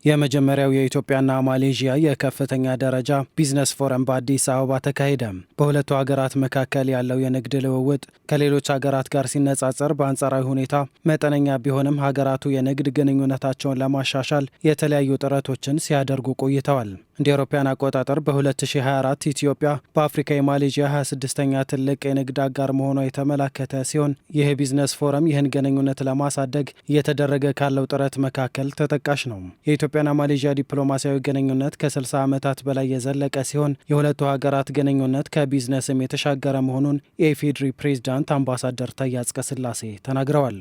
የመጀመሪያው የኢትዮጵያና ማሌዥያ የከፍተኛ ደረጃ ቢዝነስ ፎረም በአዲስ አበባ ተካሄደ። በሁለቱ ሀገራት መካከል ያለው የንግድ ልውውጥ ከሌሎች ሀገራት ጋር ሲነጻጸር በአንጻራዊ ሁኔታ መጠነኛ ቢሆንም ሀገራቱ የንግድ ግንኙነታቸውን ለማሻሻል የተለያዩ ጥረቶችን ሲያደርጉ ቆይተዋል። እንደ አውሮፓውያን አቆጣጠር በ2024 ኢትዮጵያ በአፍሪካ የማሌዥያ 26ኛ ትልቅ የንግድ አጋር መሆኗ የተመላከተ ሲሆን ይህ ቢዝነስ ፎረም ይህን ግንኙነት ለማሳደግ እየተደረገ ካለው ጥረት መካከል ተጠቃሽ ነው። የኢትዮጵያና ማሌዥያ ዲፕሎማሲያዊ ግንኙነት ከ60 ዓመታት በላይ የዘለቀ ሲሆን የሁለቱ ሀገራት ግንኙነት ከቢዝነስም የተሻገረ መሆኑን የኢፌዴሪ ፕሬዝዳንት አምባሳደር ታዬ አጽቀሥላሴ ተናግረዋል።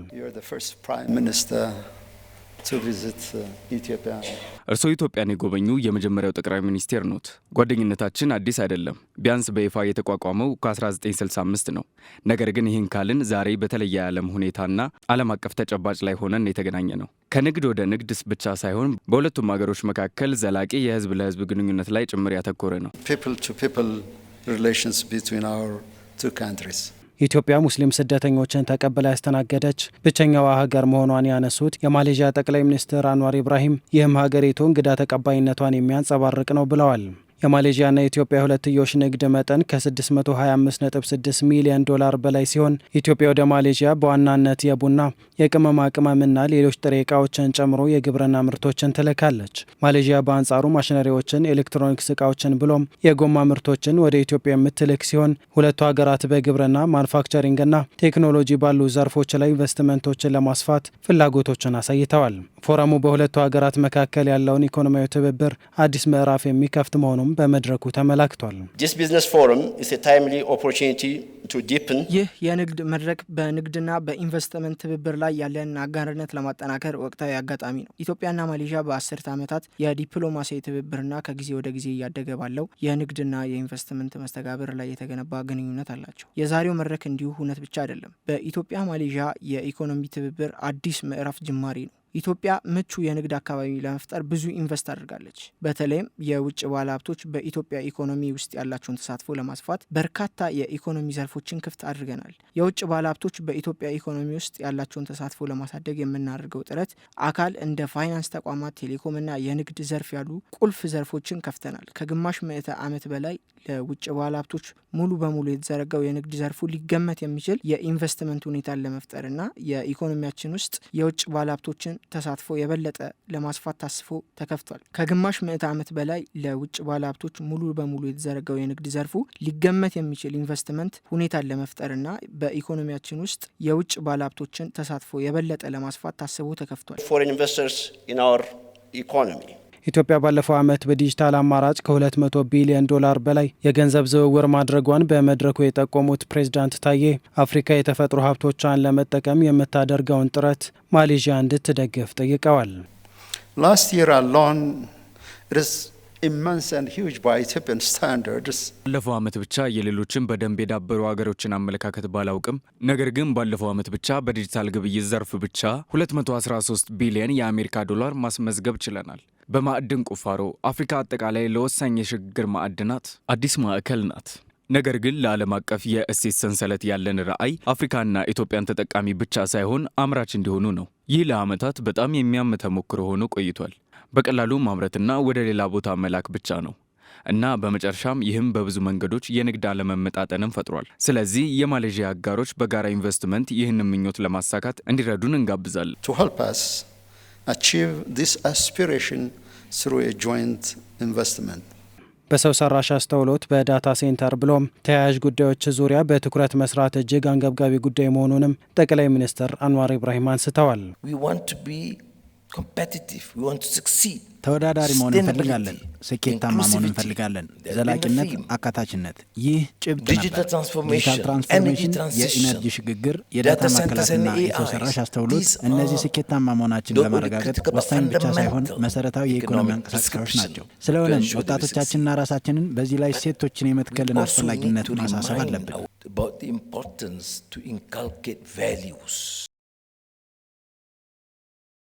እርስዎ ኢትዮጵያን የጎበኙ የመጀመሪያው ጠቅላይ ሚኒስቴር ኖት። ጓደኝነታችን አዲስ አይደለም። ቢያንስ በይፋ የተቋቋመው ከ1965 ነው። ነገር ግን ይህን ካልን ዛሬ በተለየ የዓለም ሁኔታና ዓለም አቀፍ ተጨባጭ ላይ ሆነን የተገናኘ ነው። ከንግድ ወደ ንግድ ብቻ ሳይሆን በሁለቱም ሀገሮች መካከል ዘላቂ የህዝብ ለህዝብ ግንኙነት ላይ ጭምር ያተኮረ ነው። ኢትዮጵያ ሙስሊም ስደተኞችን ተቀብላ ያስተናገደች ብቸኛዋ ሀገር መሆኗን ያነሱት የማሌዥያ ጠቅላይ ሚኒስትር አንዋር ኢብራሂም ይህም ሀገሪቱ እንግዳ ተቀባይነቷን የሚያንጸባርቅ ነው ብለዋል። የማሌዥያና የኢትዮጵያ ሁለትዮሽ ንግድ መጠን ከ625.6 ሚሊዮን ዶላር በላይ ሲሆን ኢትዮጵያ ወደ ማሌዥያ በዋናነት የቡና፣ የቅመማ ቅመምና ሌሎች ጥሬ ዕቃዎችን ጨምሮ የግብርና ምርቶችን ትልካለች። ማሌዥያ በአንጻሩ ማሽነሪዎችን፣ ኤሌክትሮኒክስ ዕቃዎችን ብሎም የጎማ ምርቶችን ወደ ኢትዮጵያ የምትልክ ሲሆን ሁለቱ ሀገራት በግብርና ማኑፋክቸሪንግና ቴክኖሎጂ ባሉ ዘርፎች ላይ ኢንቨስትመንቶችን ለማስፋት ፍላጎቶችን አሳይተዋል። ፎረሙ በሁለቱ ሀገራት መካከል ያለውን ኢኮኖሚያዊ ትብብር አዲስ ምዕራፍ የሚከፍት መሆኑም በመድረኩ ተመላክቷል። ይህ የንግድ መድረክ በንግድና በኢንቨስትመንት ትብብር ላይ ያለን አጋርነት ለማጠናከር ወቅታዊ አጋጣሚ ነው። ኢትዮጵያና ማሌዥያ በ10 ዓመታት የዲፕሎማሲያዊ ትብብርና ከጊዜ ወደ ጊዜ እያደገ ባለው የንግድና የኢንቨስትመንት መስተጋብር ላይ የተገነባ ግንኙነት አላቸው። የዛሬው መድረክ እንዲሁ እውነት ብቻ አይደለም። በኢትዮጵያ ማሌዥያ የኢኮኖሚ ትብብር አዲስ ምዕራፍ ጅማሬ ነው። ኢትዮጵያ ምቹ የንግድ አካባቢ ለመፍጠር ብዙ ኢንቨስት አድርጋለች። በተለይም የውጭ ባለሀብቶች በኢትዮጵያ ኢኮኖሚ ውስጥ ያላቸውን ተሳትፎ ለማስፋት በርካታ የኢኮኖሚ ዘርፎችን ክፍት አድርገናል። የውጭ ባለሀብቶች በኢትዮጵያ ኢኮኖሚ ውስጥ ያላቸውን ተሳትፎ ለማሳደግ የምናደርገው ጥረት አካል እንደ ፋይናንስ ተቋማት፣ ቴሌኮምና የንግድ ዘርፍ ያሉ ቁልፍ ዘርፎችን ከፍተናል። ከግማሽ ምዕተ ዓመት በላይ ለውጭ ባለሀብቶች ሙሉ በሙሉ የተዘረጋው የንግድ ዘርፉ ሊገመት የሚችል የኢንቨስትመንት ሁኔታን ለመፍጠርና የኢኮኖሚያችን ውስጥ የውጭ ባለሀብቶችን ተሳትፎ የበለጠ ለማስፋት ታስቦ ተከፍቷል። ከግማሽ ምዕተ ዓመት በላይ ለውጭ ባለሀብቶች ሙሉ በሙሉ የተዘረጋው የንግድ ዘርፉ ሊገመት የሚችል ኢንቨስትመንት ሁኔታን ለመፍጠርና በኢኮኖሚያችን ውስጥ የውጭ ባለሀብቶችን ተሳትፎ የበለጠ ለማስፋት ታስቦ ተከፍቷል። ኢትዮጵያ ባለፈው ዓመት በዲጂታል አማራጭ ከ200 ቢሊዮን ዶላር በላይ የገንዘብ ዝውውር ማድረጓን በመድረኩ የጠቆሙት ፕሬዝዳንት ታዬ አፍሪካ የተፈጥሮ ሀብቶቿን ለመጠቀም የምታደርገውን ጥረት ማሌዥያ እንድትደግፍ ጠይቀዋል። ባለፈው ዓመት ብቻ የሌሎችን በደንብ የዳበሩ ሀገሮችን አመለካከት ባላውቅም ነገር ግን ባለፈው ዓመት ብቻ በዲጂታል ግብይት ዘርፍ ብቻ 213 ቢሊዮን የአሜሪካ ዶላር ማስመዝገብ ችለናል። በማዕድን ቁፋሮ አፍሪካ አጠቃላይ ለወሳኝ የሽግግር ማዕድናት አዲስ ማዕከል ናት። ነገር ግን ለዓለም አቀፍ የእሴት ሰንሰለት ያለን ራዕይ አፍሪካና ኢትዮጵያን ተጠቃሚ ብቻ ሳይሆን አምራች እንዲሆኑ ነው። ይህ ለዓመታት በጣም የሚያም ተሞክሮ ሆኖ ቆይቷል። በቀላሉ ማምረትና ወደ ሌላ ቦታ መላክ ብቻ ነው እና በመጨረሻም ይህም በብዙ መንገዶች የንግድ አለመመጣጠንን ፈጥሯል። ስለዚህ የማሌዥያ አጋሮች በጋራ ኢንቨስትመንት ይህንን ምኞት ለማሳካት እንዲረዱን እንጋብዛለን። achieve this aspiration through a joint investment. በሰው ሰራሽ አስተውሎት በዳታ ሴንተር ብሎም ተያያዥ ጉዳዮች ዙሪያ በትኩረት መስራት እጅግ አንገብጋቢ ጉዳይ መሆኑንም ጠቅላይ ሚኒስትር አንዋር ኢብራሂም አንስተዋል። ተወዳዳሪ መሆን እንፈልጋለን። ስኬታማ መሆን እንፈልጋለን። ዘላቂነት፣ አካታችነት፣ ይህ ጭብጥ ነበር። ዲጂታል ትራንስፎርሜሽን፣ የኢነርጂ ሽግግር፣ የዳታ ማዕከላትና የሰው ሰራሽ አስተውሎት እነዚህ ስኬታማ መሆናችን ለማረጋገጥ ወሳኝ ብቻ ሳይሆን መሰረታዊ የኢኮኖሚ እንቅስቃሴዎች ናቸው። ስለሆነም ወጣቶቻችንና ራሳችንን በዚህ ላይ ሴቶችን የመትከልን አስፈላጊነት ማሳሰብ አለብን።